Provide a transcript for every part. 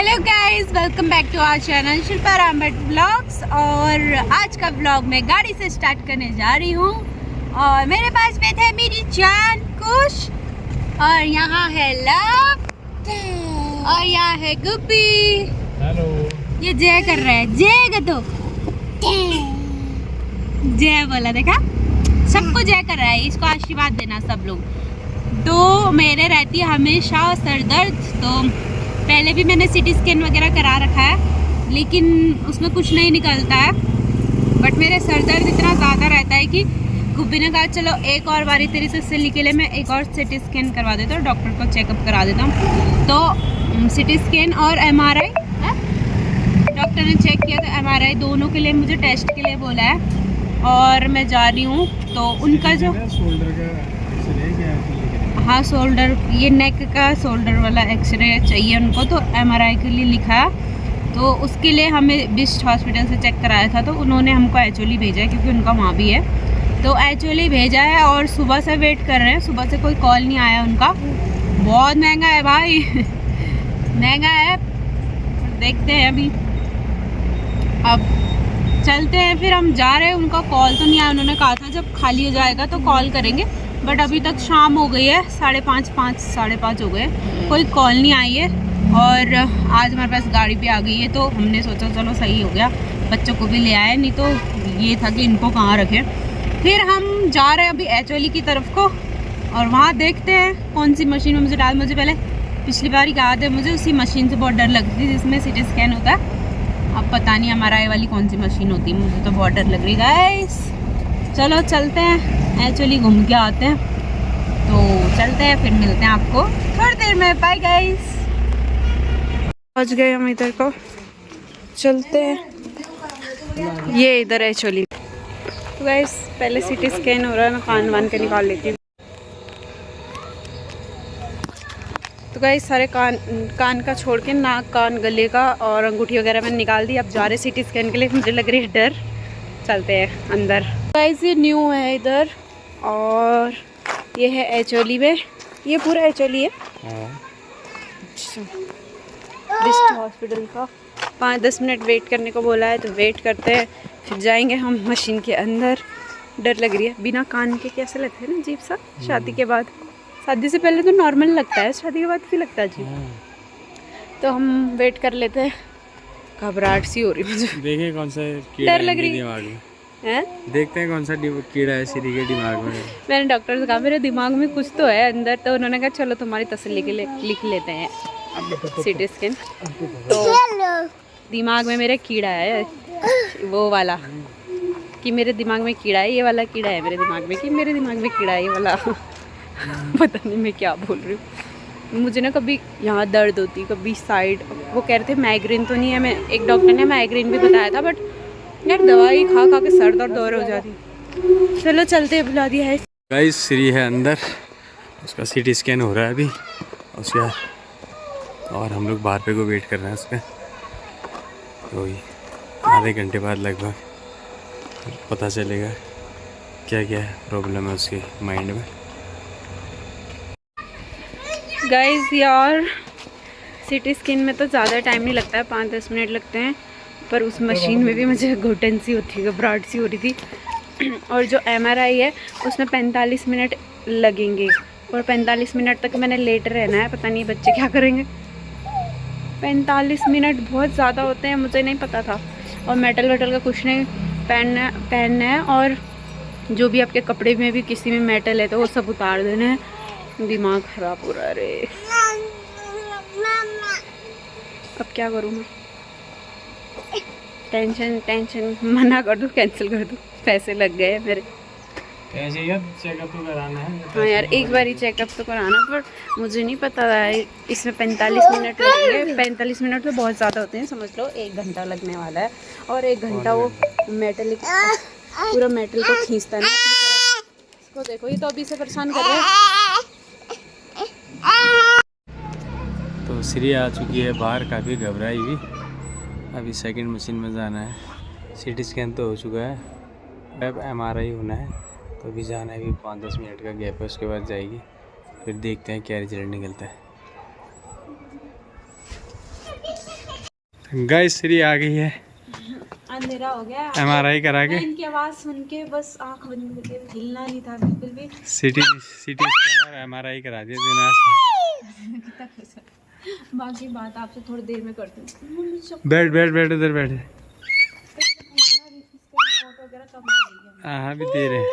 Hello guys, welcome back to our channel Shilpa Rambhatt vlogs. और आज का व्लॉग मैं गाड़ी से स्टार्ट करने जा रही हूँ। और मेरे पास में थे मेरी जान कुश, और यहाँ है लव, और यहाँ है गुप्पी। हेलो। ये जय कर रहा है, जय कर दो, जय बोला, देखा सबको जय कर रहा है। इसको आशीर्वाद देना सब लोग। तो मेरे रहती है हमेशा सर दर्द, तो पहले भी मैंने सिटी स्कैन वगैरह करा रखा है, लेकिन उसमें कुछ नहीं निकलता है। बट मेरे सर दर्द इतना ज़्यादा रहता है कि गुब्बी ने कहा चलो एक और बारी तेरी से सिली के लिए मैं एक और सिटी स्कैन करवा देता हूँ, डॉक्टर को चेकअप करा देता हूँ। तो सिटी स्कैन और MRI डॉक्टर ने चेक किया, तो MRI दोनों के लिए मुझे टेस्ट के लिए बोला है। और मैं जा रही हूँ, तो उनका जो शोल्डर का हाँ शोल्डर, ये नेक का शोल्डर वाला एक्सरे चाहिए उनको, तो MRI के लिए लिखा है। तो उसके लिए हमें बिस्ट हॉस्पिटल से चेक कराया था, तो उन्होंने हमको एचओली भेजा है क्योंकि उनका वहाँ भी है। तो एचओली भेजा है और सुबह से वेट कर रहे हैं। सुबह से कोई कॉल नहीं आया उनका। बहुत महंगा है भाई महंगा है। देखते हैं अभी, अब चलते हैं, फिर हम जा रहे हैं। उनका कॉल तो नहीं आया, उन्होंने कहा था जब खाली हो जाएगा तो कॉल करेंगे। बट अभी तक शाम हो गई है, 5:30 हो गए, कोई कॉल नहीं आई है। और आज हमारे पास गाड़ी भी आ गई है, तो हमने सोचा चलो सही हो गया, बच्चों को भी ले आए, नहीं तो ये था कि इनको कहाँ रखें। फिर हम जा रहे हैं अभी एचओली की तरफ को, और वहाँ देखते हैं कौन सी मशीन में मुझे मुझे पहले पिछली बार याद है, मुझे उसी मशीन से बहुत डर लगती थी जिसमें सिटी स्कैन होता है। अब पता नहीं हमारा ये वाली कौन सी मशीन होती है, मुझे तो बहुत डर लग रही गाइस। चलो चलते हैं, एक्चुअली घूम के आते हैं। तो चलते हैं, फिर मिलते हैं आपको थोड़ी देर में। Bye guys. पहुंच गए हम इधर को, चलते हैं। ये इधर एक्चुअली तो गाइस पहले सिटी स्कैन हो रहा है, मैं कान वान के निकाल लेती हूँ। तो गाइस सारे कान का छोड़ के नाक, कान, गले का और अंगूठी वगैरह मैंने निकाल दी। अब जा रहे सिटी स्कैन के लिए, मुझे लग रही है डर। चलते हैं अंदर। गाइस ये न्यू है इधर, और ये है एचओली में, ये पूरा एचओली है। अच्छा, बिस्ट हॉस्पिटल का 5-10 मिनट वेट करने को बोला है, तो वेट करते हैं, फिर जाएंगे हम मशीन के अंदर। डर लग रही है, बिना कान के कैसे लगते हैं ना अजीब सा। शादी के बाद, शादी से पहले तो नॉर्मल लगता है, शादी के बाद भी लगता है अजीब। तो हम वेट कर लेते हैं। घबराहट सी हो रही मुझे, देखें कौन सा डर लग रही है। देखते हैं कौन सा कीड़ा है श्री के दिमाग में। मैंने डॉक्टर से कहा मेरे दिमाग में कुछ तो है अंदर, तो उन्होंने कहा चलो तुम्हारी तसल्ली के लिए लिख लेते हैं सिटी स्कैन। तो दिमाग में मेरे कीड़ा है, वो वाला, कि मेरे दिमाग में कीड़ा है, ये वाला कीड़ा है मेरे दिमाग में, कि मेरे दिमाग में कीड़ा है ये वाला पता नहीं मैं क्या बोल रही हूँ। मुझे ना कभी यहाँ दर्द होती, कभी साइड। वो कह रहे थे माइग्रेन तो नहीं है, मैं एक डॉक्टर ने माइग्रेन भी बताया था, बट यार दवाई खा खा के सर दर्द और हो जाती। चलो चलते हैं, बुला दिया है गाइस। श्री है अंदर, उसका सिटी स्कैन हो रहा है अभी उसका, और हम लोग बाहर पे को वेट कर रहे हैं उसका। तो आधे घंटे बाद लगभग पता चलेगा क्या क्या प्रॉब्लम है उसके माइंड में। गाइस यार सिटी स्कैन में तो ज़्यादा टाइम नहीं लगता है, 5-10 मिनट लगते हैं, पर उस मशीन में भी मुझे घुटन सी होती है, घबराहट सी हो रही थी। और जो MRI है उसमें 45 मिनट लगेंगे, और 45 मिनट तक मैंने लेट रहना है। पता नहीं बच्चे क्या करेंगे। 45 मिनट बहुत ज़्यादा होते हैं, मुझे नहीं पता था। और मेटल वेटल का कुछ नहीं पहनना है, और जो भी आपके कपड़े में भी किसी में मेटल है तो वो सब उतार देना है। दिमाग ख़राब हो रहा है रे, अब क्या करूँ मैं। टेंशन मना कर दूँ, कैंसिल कर दूँ, पैसे लग गए मेरे। चेकअप तो कराना है। हाँ यार एक बार ही चेकअप तो कराना, पर मुझे नहीं पता है इसमें 45 मिनट लगेंगे। 45 मिनट तो बहुत ज़्यादा होते हैं, समझ लो 1 घंटा लगने वाला है। और 1 घंटा वो मेटल, पूरा मेटल को खींचता है ना अपनी तरफ। इसको देखो, ये तो अभी से परेशान कर रहा है। तो श्री आ चुकी है बाहर, काफ़ी घबराई हुई। अभी सेकंड मशीन में जाना है। सिटी स्कैन तो हो चुका है, अब MRI होना है, तो अभी जाना है। अभी 5-10 मिनट का गैप है, उसके बाद जाएगी। फिर देखते हैं क्या रिजल्ट निकलता है। गाइस श्री आ गई है अंधेरा हो गया। MRI करा के। मैं इनकी आवाज सुन के बस आंख बंद करके हिलना नहीं था बिल्कुल भी। सिटी स्कैन और MRI करा दिया तूने। बाकी बात आपसे थोड़ी देर में करती हूँ। बैठ बैठ बैठ उधर बैठ। फोटो वगैरह कब मिलेगी? हाँ भी दे रहे हैं।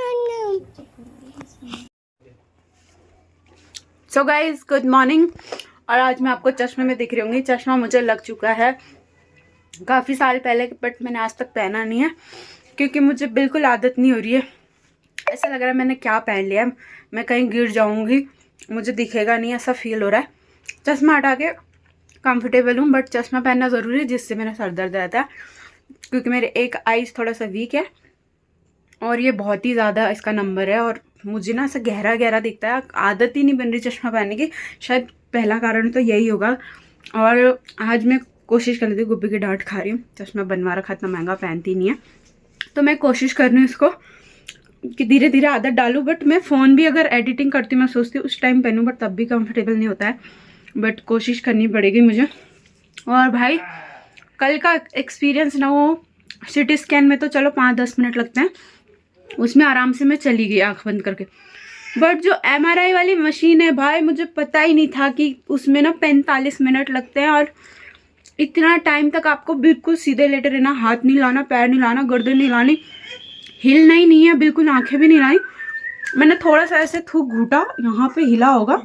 So guys good morning. और आज मैं आपको चश्मे में दिख रही होंगी। चश्मा मुझे लग चुका है काफ़ी साल पहले, बट मैंने आज तक पहना नहीं है क्योंकि मुझे बिल्कुल आदत नहीं हो रही है। ऐसा लग रहा है मैंने क्या पहन लिया है, मैं कहीं गिर जाऊंगी, मुझे दिखेगा नहीं, ऐसा फील हो रहा है। चश्मा हटा के कंफर्टेबल हूँ, बट चश्मा पहनना ज़रूरी है जिससे मेरा सर दर्द रहता है क्योंकि मेरे एक आईज थोड़ा सा वीक है और ये बहुत ही ज़्यादा इसका नंबर है और मुझे ना ऐसा गहरा गहरा दिखता है। आदत ही नहीं बन रही चश्मा पहनने की, शायद पहला कारण तो यही होगा। और आज मैं कोशिश कर रही थी, गुब्बी की डांट खा रही हूँ, चश्मा बनवा रखा, इतना महंगा पहनती नहीं है, तो मैं कोशिश कर रही हूँ इसको कि धीरे धीरे आदत डालूँ। बट मैं फ़ोन भी अगर एडिटिंग करती हूँ मैं सोचती हूँ उस टाइम पहनूँ, बट तब भी कंफर्टेबल नहीं होता है, बट कोशिश करनी पड़ेगी मुझे। और भाई कल का एक्सपीरियंस ना, वो CT स्कैन में तो चलो 5-10 मिनट लगते हैं, उसमें आराम से मैं चली गई आँख बंद करके। बट जो MRI वाली मशीन है भाई, मुझे पता ही नहीं था कि उसमें ना 45 मिनट लगते हैं और इतना टाइम तक आपको बिल्कुल सीधे लेटे रहना, हाथ नहीं लाना, पैर नहीं लाना, गर्दन नहीं लानी, हिलना ही नहीं है बिल्कुल, आंखें भी नहीं लाई। मैंने थोड़ा सा ऐसे थूक घूटा, यहाँ पे हिला होगा,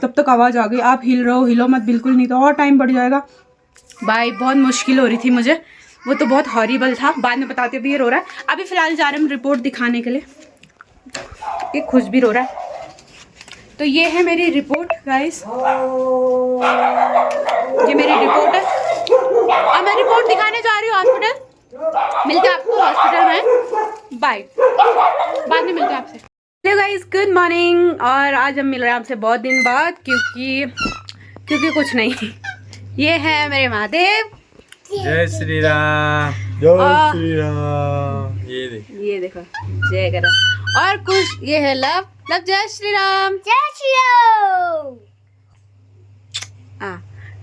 तब तक आवाज़ आ गई आप हिल रहे हो, हिलो मत बिल्कुल नहीं तो और टाइम बढ़ जाएगा। भाई बहुत मुश्किल हो रही थी मुझे, वो तो बहुत हॉरिबल था, बाद में बताती हूँ। अभी ये रो रहा है, अभी फ़िलहाल जा रहे हैं हम रिपोर्ट दिखाने के लिए, ये खुश भी रो रहा है। तो ये है मेरी रिपोर्ट गाइस, ये मेरी रिपोर्ट है और मैं रिपोर्ट दिखाने जा रही हूँ हॉस्पिटल। मिलते हैं आपको हॉस्पिटल में, बाय, बाद में मिलते हैं आपसे। Hello guys good morning. और आज हम मिल रहे हैं आपसे बहुत दिन बाद क्योंकि कुछ नहीं, ये है मेरे महादेव। जय श्री राम, जय श्री राम। ये देखो जय करा। और कुछ ये है लव जय श्री राम, जय श्री राम।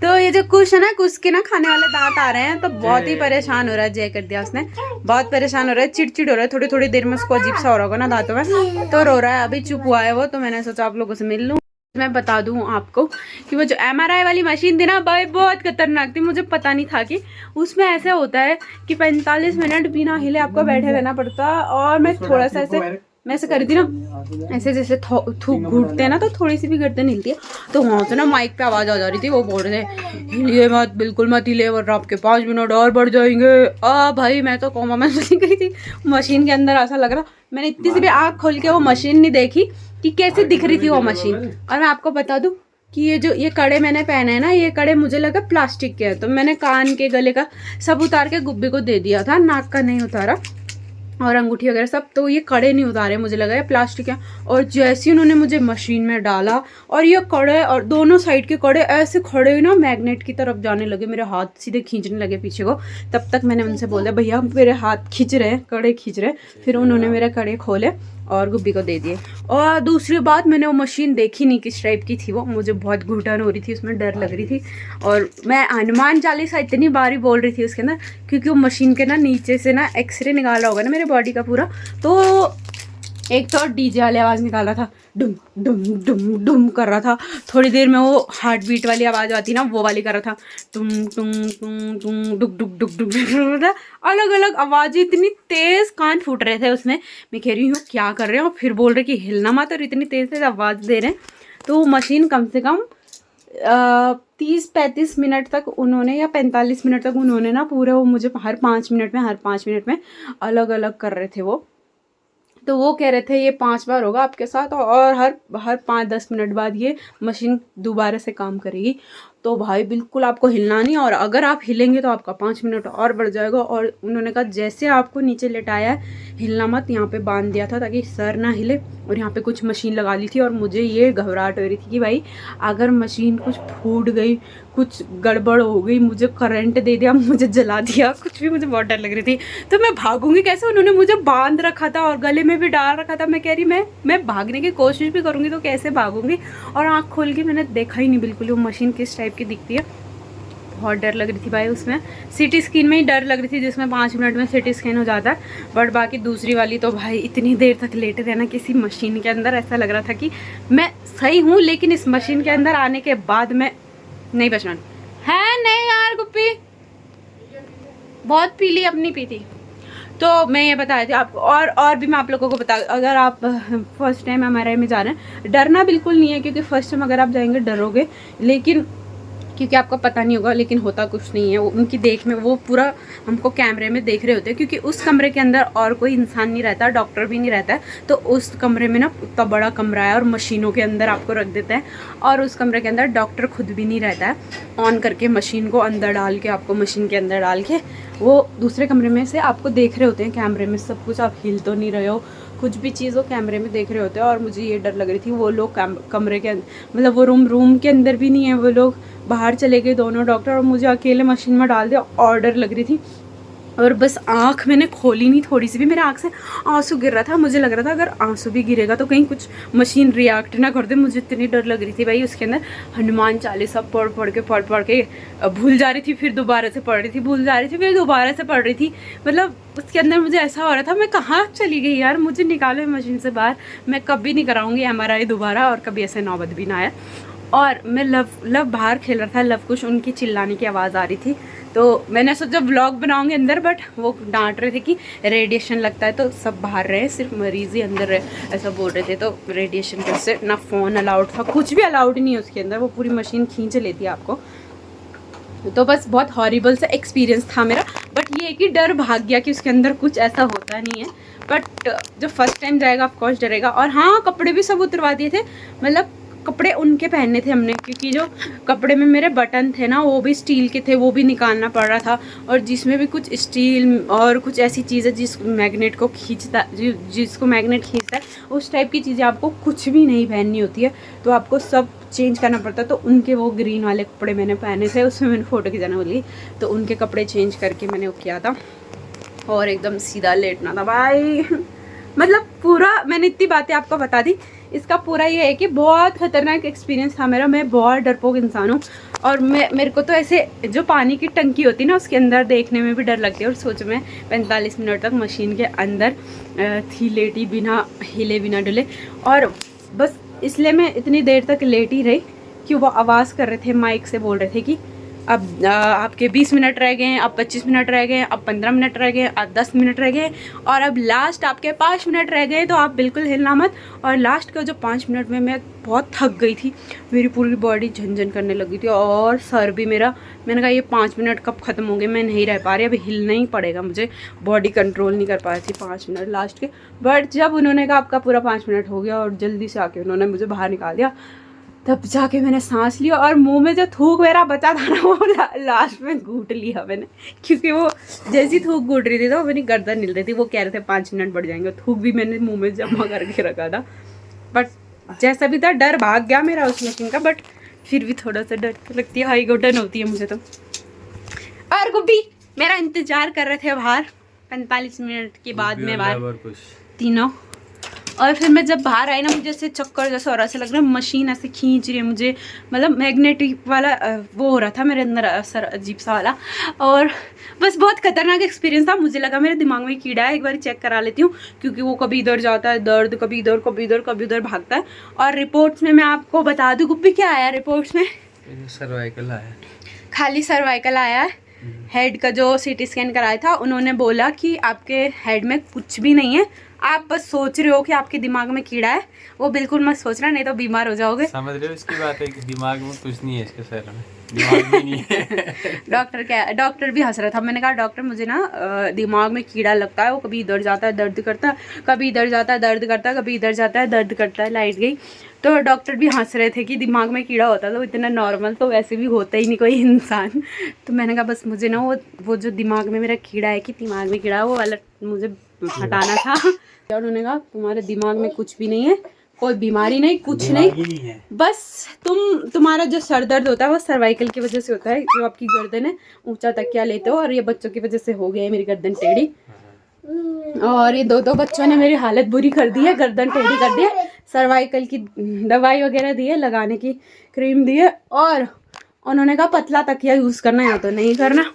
तो ये जो कुछ है ना, कुछ के ना खाने वाले दांत आ रहे हैं, तो बहुत ही परेशान हो रहा है। जय कर दिया उसने, बहुत परेशान हो रहा है, चिड़चिड़ हो रहा है, थोड़ी थोड़ी देर में उसको अजीब सा हो रहा होगा ना दांतों में, तो रो रहा है। अभी चुप हुआ है वो, तो मैंने सोचा आप लोगों से मिल लूँ। मैं बता दूं आपको कि वो जो MRI वाली मशीन थी ना भाई, बहुत खतरनाक थी। मुझे पता नहीं था कि उसमें ऐसे होता है कि 45 मिनट बिना हिले आपको बैठे रहना पड़ता। और मैं थोड़ा सा ऐसे करी थी ना, ऐसे जैसे थूक घूटते हैं ना, तो थोड़ी सी भी गर्दन हिलती है, तो वहाँ से ना माइक पे आवाज़ आ जा रही थी, वो बोल रहे थे हिलिए मत, बिल्कुल मत हिले वरना आपके 5 मिनट और बढ़ जाएंगे। भाई मैं तो कोमा में चली गई थी मशीन के अंदर, ऐसा लग रहा मैंने इतनी सी भी आँख खोल के वो मशीन नहीं देखी कि कैसे दिख रही थी वो मशीन। और मैं आपको बता दूं कि ये कड़े मैंने पहने हैं ना, ये कड़े मुझे लगा प्लास्टिक के हैं, तो मैंने कान के गले का सब उतार के गुब्बी को दे दिया था, नाक का नहीं उतारा और अंगूठी वगैरह सब, तो ये कड़े नहीं उतारे, मुझे लगा ये प्लास्टिक है। और जैसे उन्होंने मुझे मशीन में डाला और ये कड़े और दोनों साइड के कड़े ऐसे खड़े ना मैग्नेट की तरफ जाने लगे, मेरे हाथ सीधे खींचने लगे पीछे को। तब तक मैंने उनसे बोला भैया मेरे हाथ खींच रहे हैं, कड़े खींच रहे हैं। फिर उन्होंने मेरे कड़े खोले और गुब्बी को दे दिए। और दूसरी बात, मैंने वो मशीन देखी नहीं किस टाइप की थी वो, मुझे बहुत घुटन हो रही थी, उसमें डर लग रही थी। और मैं हनुमान चालीसा इतनी बारी बोल रही थी उसके अंदर, क्योंकि वो मशीन के ना नीचे से ना एक्सरे निकाला होगा ना मेरे बॉडी का पूरा, तो एक तो डीजे वाली आवाज़ निकाल रहा था, डुम डुम डुम डुम कर रहा था। थोड़ी देर में वो हार्ट बीट वाली आवाज़ आती ना, वो वाली कर रहा था, टुम टुम टुम टुम डुक डुक डुक डुक, अलग अलग आवाज़ें, इतनी तेज़ कान फूट रहे थे उसमें। मैं कह रही हूँ क्या कर रहे हैं, और फिर बोल रहे कि हिलना मत, और इतनी तेज़ तेज़ आवाज़ दे रहे हैं। तो मशीन कम से कम 30-35 मिनट तक उन्होंने, या 45 मिनट तक उन्होंने ना पूरे वो मुझे हर 5 मिनट में अलग अलग कर रहे थे वो। तो वो कह रहे थे ये 5 बार होगा आपके साथ, और हर 5-10 मिनट बाद ये मशीन दोबारा से काम करेगी। तो भाई बिल्कुल आपको हिलना नहीं, और अगर आप हिलेंगे तो आपका 5 मिनट और बढ़ जाएगा। और उन्होंने कहा जैसे आपको नीचे लेटाया है हिलना मत, यहाँ पे बांध दिया था ताकि सर ना हिले, और यहाँ पे कुछ मशीन लगा ली थी। और मुझे ये घबराहट हो रही थी कि भाई अगर मशीन कुछ फूट गई, कुछ गड़बड़ हो गई, मुझे करंट दे दिया, मुझे जला दिया, कुछ भी, मुझे बहुत डर लग रही थी। तो मैं भागूंगी कैसे, उन्होंने मुझे बांध रखा था और गले में भी डाल रखा था। मैं कह रही मैं भागने की कोशिश भी करूँगी तो कैसे भागूंगी। और आँख खोल के मैंने देखा ही नहीं बिल्कुल वो मशीन किस टाइप की दिखती है। बहुत डर लग रही थी भाई। उसमें सिटी स्कैन में ही डर लग रही थी, जिसमें 5 मिनट में सिटी स्कैन हो जाता है। बट बाकी दूसरी वाली तो भाई इतनी देर तक लेटे रहना किसी मशीन के अंदर, ऐसा लग रहा था कि मैं सही हूँ, लेकिन इस मशीन के अंदर आने के बाद मैं नहीं बचना है। नहीं यार गुप्पी बहुत पी ली, अपनी पी थी। तो मैं ये बता रही थी आपको, और भी मैं आप लोगों को बता, अगर आप फर्स्ट टाइम MRI में जा रहे हैं, डरना बिल्कुल नहीं है, क्योंकि फर्स्ट टाइम अगर आप जाएंगे डरोगे, लेकिन क्योंकि आपको पता नहीं होगा, लेकिन होता कुछ नहीं है। उनकी देख में वो पूरा हमको कैमरे में देख रहे होते हैं, क्योंकि उस कमरे के अंदर और कोई इंसान नहीं रहता, डॉक्टर भी नहीं रहता है। तो उस कमरे में ना इतना बड़ा कमरा है और मशीनों के अंदर आपको रख देते हैं, और उस कमरे के अंदर डॉक्टर खुद भी नहीं रहता है। ऑन करके मशीन को अंदर डाल के, आपको मशीन के अंदर डाल के वो दूसरे कमरे में से आपको देख रहे होते हैं कैमरे में सब कुछ। आप हिल तो नहीं रहे हो, कुछ भी चीज़ वो कैमरे में देख रहे होते हैं। और मुझे ये डर लग रही थी, वो लोग कमरे के मतलब वो रूम के अंदर भी नहीं है, वो लोग बाहर चले गए दोनों डॉक्टर, और मुझे अकेले मशीन में डाल दिया। और डर लग रही थी, और बस आँख मैंने खोली नहीं, थोड़ी सी भी मेरे आँख से आंसू गिर रहा था। मुझे लग रहा था अगर आंसू भी गिरेगा तो कहीं कुछ मशीन रिएक्ट ना कर दे। मुझे इतनी डर लग रही थी भाई। उसके अंदर हनुमान चालीसा पढ़ के भूल जा रही थी, फिर दोबारा से पढ़ रही थी, भूल जा रही थी, फिर दोबारा से पढ़ रही थी। मतलब उसके अंदर मुझे ऐसा हो रहा था, मैं कहाँ चली गई यार, मुझे निकालो मशीन से बाहर। मैं कभी नहीं कराऊंगी MRI दोबारा, और कभी ऐसे नौबत भी ना आया। और मैं लव बाहर खेल रहा था, लव कुछ उनकी चिल्लाने की आवाज़ आ रही थी। तो मैंने सोचा व्लॉग बनाऊंगी अंदर, बट वो डांट रहे थे कि रेडिएशन लगता है, तो सब बाहर रहे, सिर्फ मरीज़ ही अंदर रहे, ऐसा बोल रहे थे। तो रेडिएशन कैसे, ना फ़ोन अलाउड था, कुछ भी अलाउड नहीं है उसके अंदर, वो पूरी मशीन खींच लेती है आपको। तो बस बहुत हॉरिबल सा एक्सपीरियंस था मेरा। बट ये कि डर भाग गया कि उसके अंदर कुछ ऐसा होता नहीं है। बट जो फर्स्ट टाइम जाएगा ऑफकोर्स डरेगा। और हाँ, कपड़े भी सब उतरवा दिए थे, मतलब कपड़े उनके पहनने थे हमने, क्योंकि जो कपड़े में मेरे बटन थे ना वो भी स्टील के थे, वो भी निकालना पड़ रहा था। और जिसमें भी कुछ स्टील और कुछ ऐसी चीज़ें जिस मैग्नेट को खींचता, जिसको मैग्नेट खींचता है, उस टाइप की चीज़ें आपको कुछ भी नहीं पहननी होती है। तो आपको सब चेंज करना पड़ता है। तो उनके वो ग्रीन वाले कपड़े मैंने पहने थे, उसमें मैंने फ़ोटो खिंचाना बोली, तो उनके कपड़े चेंज करके मैंने वो किया था, और एकदम सीधा लेटना था भाई। मतलब पूरा मैंने इतनी बातें आपको बता दी। इसका पूरा ये है कि बहुत खतरनाक एक्सपीरियंस था मेरा। मैं बहुत डरपोक इंसान हूँ, और मेरे को तो ऐसे जो पानी की टंकी होती है ना, उसके अंदर देखने में भी डर लगती है। और सोच, मैं 45 मिनट तक मशीन के अंदर थी लेटी, बिना हिले बिना डुले। और बस इसलिए मैं इतनी देर तक लेटी रही कि वो आवाज़ कर रहे थे, माइक से बोल रहे थे कि अब आपके 20 मिनट रह गए हैं, अब 25 मिनट रह गए हैं, अब 15 मिनट रह गए हैं, अब 10 मिनट रह गए, और अब लास्ट आपके 5 मिनट रह गए, तो आप बिल्कुल हिलना मत। और लास्ट का जो 5 मिनट में मैं बहुत थक गई थी, मेरी पूरी बॉडी झनझन करने लगी थी, और सर भी मेरा, मैंने कहा ये 5 मिनट कब ख़त्म होंगे, मैं नहीं रह पा रही, अभी हिलना ही पड़ेगा मुझे, बॉडी कंट्रोल नहीं कर पा रही थी 5 मिनट लास्ट के। बट जब उन्होंने कहा आपका पूरा 5 मिनट हो गया, और जल्दी से आके उन्होंने मुझे बाहर निकाल दिया, तब जाके मैंने सांस लिया। और मुंह में जो थूक मेरा बचा था ना, वो लास्ट में घूट लिया मैंने, क्योंकि वो जैसी थूक घूट रही थी तो मेरी गर्दन हिल रही थी। वो कह रहे थे 5 मिनट बढ़ जाएंगे, थूक भी मैंने मुंह में जमा करके रखा था। बट जैसा भी था, डर भाग गया मेरा उस मशीन का। बट फिर भी थोड़ा सा डर लगती है, हाई घुटन होती है मुझे तो। और गुब्बी मेरा इंतजार कर रहे थे बाहर 45 मिनट के बाद में, बाहर तीनों। और फिर मैं जब बाहर आई ना, मुझे ऐसे चक्कर जैसा हो रहा, ऐसा लग रहा है मशीन ऐसे खींच रही है मुझे, मतलब मैग्नेटिक वाला वो हो रहा था मेरे अंदर असर, अजीब सा वाला। और बस बहुत खतरनाक एक्सपीरियंस था। मुझे लगा मेरे दिमाग में कीड़ा है, एक बार चेक करा लेती हूँ, क्योंकि वो कभी इधर जाता है दर्द, कभी इधर कभी इधर कभी उधर भागता है। और रिपोर्ट्स में मैं आपको बता दूँ गुब्बी, क्या आया रिपोर्ट्स में? सर्वाइकल आया, खाली सर्वाइकल आया है। हेड का जो CT स्कैन कराया था, उन्होंने बोला कि आपके हेड में कुछ भी नहीं है, आप बस सोच रहे हो कि आपके दिमाग में कीड़ा है। वो बिल्कुल मत सोचना, नहीं तो बीमार हो जाओगे। समझ रहे हो इसकी बात है कि दिमाग में कुछ नहीं है, इसके सर में दिमाग भी नहीं है। डॉक्टर भी हंस रहा था। मैंने कहा डॉक्टर मुझे ना दिमाग में कीड़ा लगता है, वो कभी इधर जाता है दर्द करता है, कभी इधर जाता है दर्द करता है, कभी इधर जाता है दर्द करता है। लाइट गई तो डॉक्टर भी हंस रहे थे कि दिमाग में कीड़ा होता है तो इतना नॉर्मल तो वैसे भी होता ही नहीं कोई इंसान। तो मैंने कहा बस मुझे ना वो जो दिमाग में मेरा कीड़ा है, कि दिमाग में कीड़ा है, वो वाला मुझे हटाना था। और उन्होंने कहा तुम्हारे दिमाग में कुछ भी नहीं है, कोई बीमारी नहीं, कुछ नहीं है। बस तुम्हारा जो सर दर्द होता है वो सर्वाइकल की वजह से होता है, जो आपकी गर्दन है, ऊंचा तकिया लेते हो, और ये बच्चों की वजह से हो गया है मेरी गर्दन टेढ़ी। और ये दो बच्चों ने मेरी हालत बुरी कर दी है, गर्दन टेढ़ी कर दी है। सर्वाइकल की दवाई वगैरह दी है, लगाने की क्रीम दी है, और उन्होंने कहा पतला तकिया यूज़ करना या तो नहीं करना,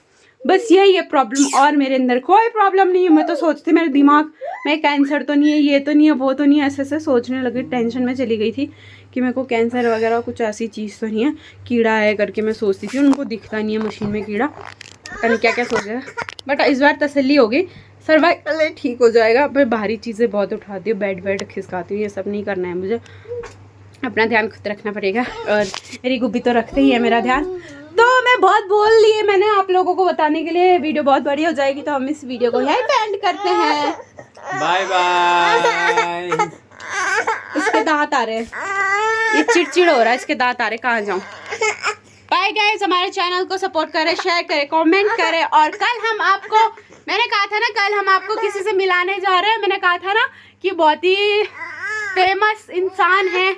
बस यही है प्रॉब्लम। और मेरे अंदर कोई प्रॉब्लम नहीं है। मैं तो सोचती मेरे दिमाग में कैंसर तो नहीं है, ये तो नहीं है, वो तो नहीं है, ऐसे ऐसे सोचने लगी। टेंशन में चली गई थी कि मेरे को कैंसर वगैरह कुछ ऐसी चीज़ तो नहीं है, कीड़ा है करके मैं सोचती थी। उनको दिखता नहीं है मशीन में कीड़ा, पता नहीं क्या क्या सोच रहा है। बट इस बार तसल्ली हो गई, सर्वाइकल ठीक हो जाएगा। पर भारी चीज़ें बहुत उठाती हूँ, बेड खिसकाती हूँ, ये सब नहीं करना है मुझे। अपना ध्यान खुद रखना पड़ेगा और मेरी गुब्बी तो रखते ही है मेरा ध्यान। तो मैं बहुत बोल ली है मैंने आप लोगों को बताने के लिए। वीडियो बहुत बड़ी हो जाएगी तो हम इस वीडियो को यहीं पे एंड करते हैं। Bye bye. इसके दांत आ रहे हैं, ये चिड़चिड़ हो रहा है, इसके दांत आ रहे, कहाँ जाऊँ। बाय गाइस, हमारे चैनल को सपोर्ट करें, शेयर करें, कमेंट करें। और कल हम आपको, मैंने कहा था ना कल हम आपको किसी से मिलाने जा रहे हैं। मैंने कहा था ना कि बहुत ही फेमस इंसान है,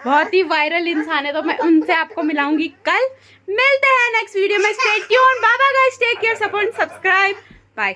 बहुत ही वायरल इंसान है, तो मैं उनसे आपको मिलाऊंगी कल। मिलते हैं नेक्स्ट वीडियो में। Stay tuned. Bye bye guys, take care, support, subscribe, bye.